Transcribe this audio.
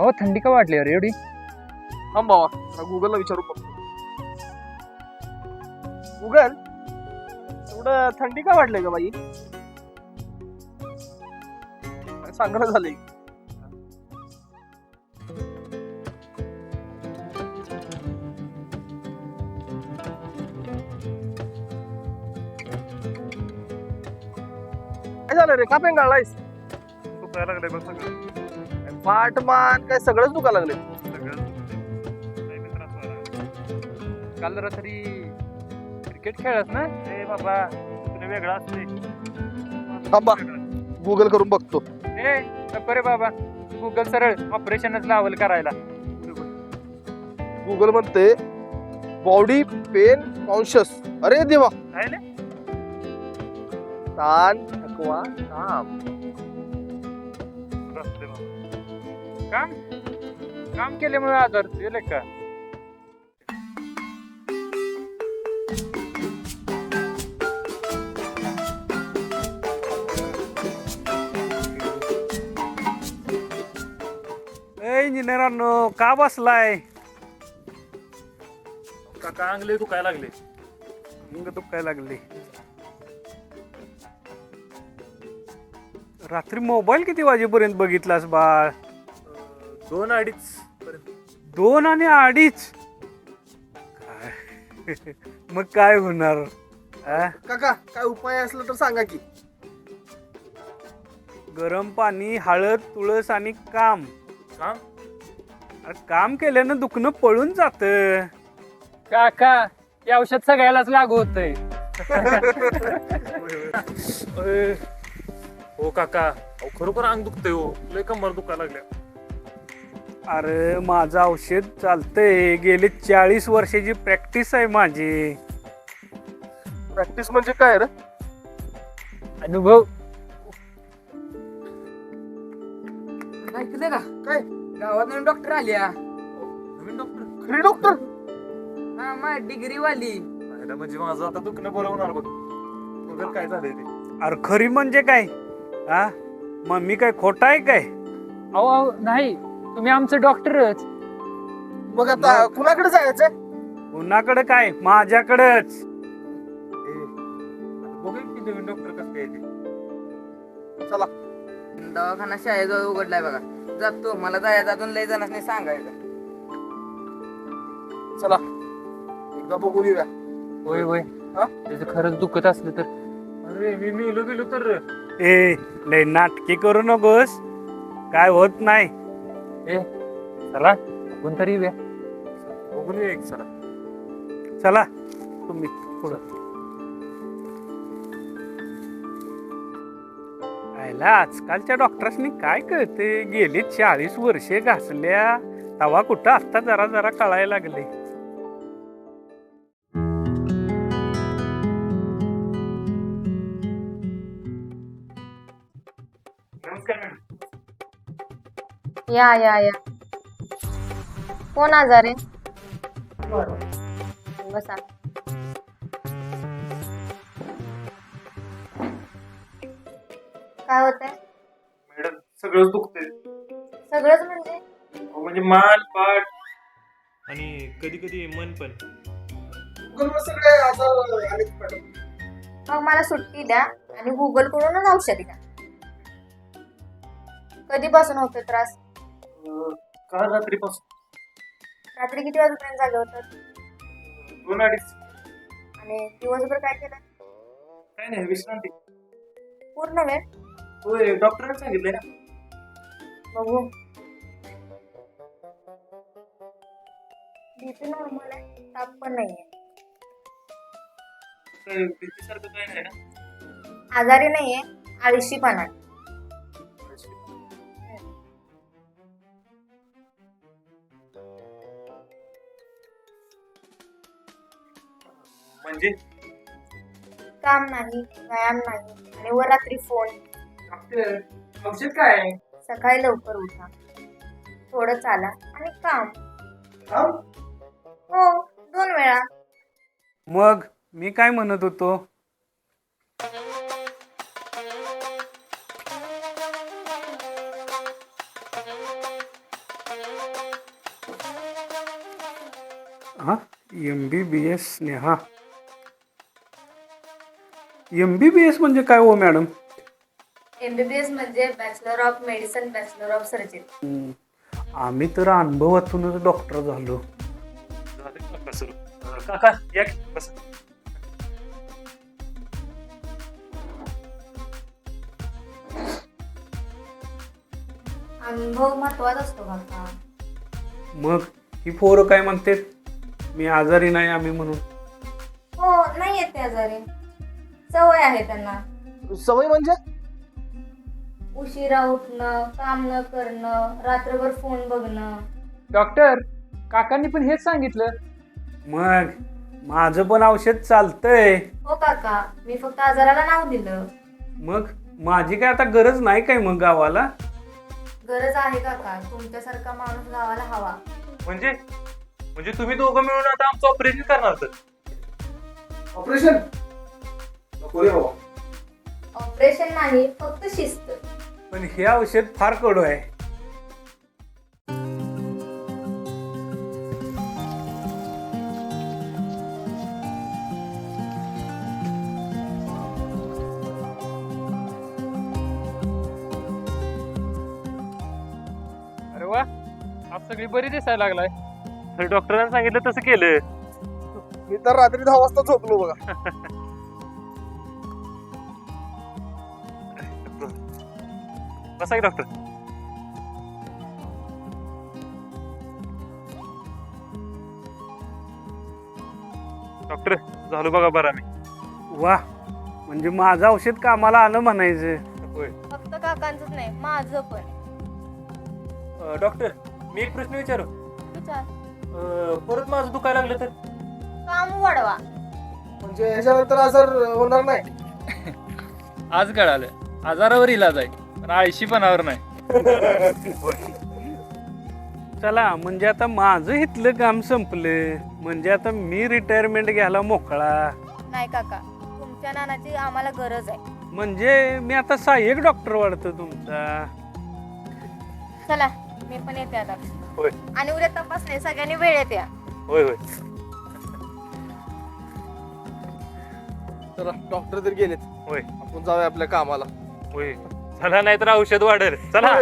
भावा थंडी का वाढली अरे एवढी? हा बाबा गुगलला विचारू बघतो. गुगल एवढं थंडी का वाढलंय का बाई? सांगणं झालंय. काय झालं रे? का पेंगाळलायस? दुखायला लागले बघ सगळं. पाठ मान काय सगळंच दुखा लागले. काल रात्री क्रिकेट खेळत ना? ए बाबा तुला वेगळा असते. थांबा गुगल करून बघतो. ए नको रे बाबा, गुगल सरळ ऑपरेशनच लावल करायला. गुगल म्हणते बॉडी पेन कॉन्शियस. अरे देवा, काय ना ताण थकवा काम. असते बाबा. काम काम केल्यामुळे आजार गेले का? इंजिनियरांनो का बसलाय? काका अंगले दुखायला लागले. अंग दुखायला लागले. रात्री मोबाईल किती वाजेपर्यंत बघितलास बाळ? 2-2.5 पर्यंत. 2 आणि 2:30. काय मग काय होणार? आ? काका काय उपाय असला तर सांगा की. गरम पाणी, हळद, तुळस आणि काम. काम अरे काम केल्यानं दुखणं पळून जात. काका हे औषध सगळ्यालाच लागू होतंय. हो काका, अहो खरोखर अंग दुखतंय हो. लय कंबर दुखायला लागल्या. अरे माझं औषध चालतंय. गेली 40 वर्षाची प्रॅक्टिस आहे माझी. प्रॅक्टिस म्हणजे काय रे? अनुभव. ऐकलं का? काय? गावात नवीन डॉक्टर आल्या. नवीन डॉक्टर? खरी डॉक्टर? हा मग डिग्री वाली. पाहिलं म्हणजे माझं आता दुखणं बरं होणार बघ. बघल काय झालंय ते. अरे खरी म्हणजे काय? हा मग मी काय खोटा आहे काय? अहो नाही, तुम्ही आमचं डॉक्टरच. मग आता कुणाकडे जायचंय? कुणाकडे काय? माझ्याकडेच. बघेल की नवीन डॉक्टर कसं काय ते. चला. दवाखाना शाळेजवळ उघडलाय बघा. जातो, मला जायचं अजून लय जणांनी सांगायचं. चला एकदा बघून येऊया. होय होय. हा? त्याचं खरंच दुखत असलं तर. अरे मी मेलो गेलो तर. ए लय नाटकी करू नकोस. काय होत नाही. ए चला आपण तरी येऊया. बघून ये एक चला. चला तुम्ही पुढं. आयला आजकालच्या डॉक्टर्सनी काय कळते? गेली 40 वर्षे घासल्या तवा कुठं आता जरा जरा कळायला लागले. नमस्कार मॅडम. या कोण आजार आहे? बसा. काय होतंय? मॅडम सगळंच दुखतंय. सगळंच म्हणजे? अहो, म्हणजे मान पाठ आणि कधी कधी मन पण. गुगलवर सगळे आजार आहेत मॅडम. मग मला सुट्टी द्या आणि गुगल करूनच औषधी द्या. कधीपासून होतोय त्रास? काल रात्रीपासून. रात्री किती वाजेपर्यंत जागे होतात? 2-2.5. आणि दिवसभर काय केलं? काय नाही, विश्रांती. पूर्ण वेळ? होय, डॉक्टरांनी सांगितलंय ना. बघू. बीपी नॉर्मल आहे, ताप पण नाहीये. काय भीतीसारखं काय नाही ना. आजारी नाहीये, आळशीपणा आहे. म्हणजे काम नाही, व्यायाम नाही आणि वर रात्री फोन. औषध काय? सकाळी लवकर उठा, थोडं चाला आणि काम. हो, 2 वेळा. मग मी काय म्हणत होतो? MBBS स्नेहा. MBBS म्हणजे काय हो मॅडम? MBBS म्हणजे bachelor of medicine, bachelor of surgery. आम्ही तर अनुभवातूनच डॉक्टर झालो. काका या की, बसा. अनुभव महत्वाचा असतो काका. मग ही पोरं काय म्हणते मी आजारी नाही आम्ही म्हणून? हो, नाही येते आजारी, सवय आहे त्यांना. सवय म्हणजे उशिरा उठणं, काम न करणं, रात्रभर फोन बघणं. डॉक्टर काकांनी पण हेच सांगितलं. मग माझं पण औषध चालतंय. हो काका, मी फक्त आजाराला नाव दिलं. मग माझी काय आता गरज नाही काय मग गावाला? गरज आहे काका, तुमच्यासारखा माणूस गावाला हवा. म्हणजे म्हणजे तुम्ही दोघं मिळून आता आमचं ऑपरेशन करणार तर? ऑपरेशन नको रे बाबा. ऑपरेशन नाही, फक्त शिस्त. पण हे औषध फार कडू आहे. अरे वा, आप सगळी बरी दिसायला लागलाय. तर डॉक्टरांनी सांगितलं तसं केलं. मी तर रात्री 10 वाजता झोपलो बघा. बसा की डॉक्टर. डॉक्टर झालो बघा बरं आम्ही. वा, म्हणजे माझं औषध कामाला आलं म्हणायचं. होय. फक्त काकांचंच नाही, माझं पण. डॉक्टर मी एक प्रश्न विचारू. विचार. परत माझं दुखायला लागलं तर? काम वाढवा. म्हणजे ह्याच्यानंतर आजार होणार नाही. आज कळालं आजारावर इलाज आहे, पण आळशीपणावर नाही. चला, म्हणजे आता माझं इथलं काम संपलं. म्हणजे आता मी रिटायरमेंट घ्यायला मोकळा. नाही काका, तुमच्या नानाची आम्हाला गरज आहे. म्हणजे मी आता सहाय्यक डॉक्टर वाढतो तुमचा. चला, मी पण येते आता. होय. आणि उद्या तपासणे, सगळ्यांनी वेळेत या. होय होय. चला, डॉक्टर तर गेलेत, होय आपण जाऊया आपल्या कामाला. होय. चला नाही तर औषध वाढेल. चला.